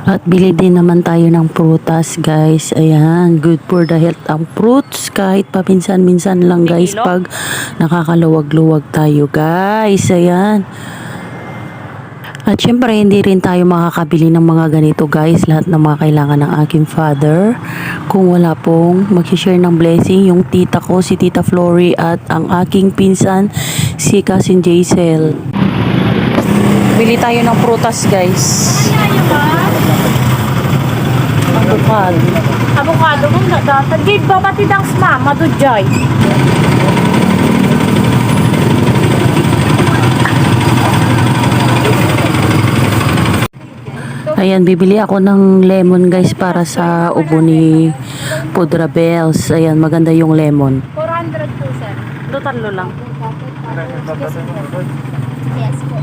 At bili din naman tayo ng prutas guys. Ayan, good for the health ang fruits. Kahit paminsan-minsan lang guys pag nakakaluwag-luwag tayo guys. Ayan. At syempre hindi rin tayo makakabili ng mga ganito guys. Lahat ng mga kailangan ng aking father. Kung wala pong mag-share ng blessing yung tita ko, si Tita Flory at ang aking pinsan, si Cousin Jaisel. Bili tayo ng prutas guys. Avocado. Avocado mo na datan. Gid ba batidang mama do jay. Ayan, bibili ako ng lemon guys para sa ubo ni Pudra Bells. Ayan, maganda yung lemon. 400 po, sir. Tatlo lang. Yes po.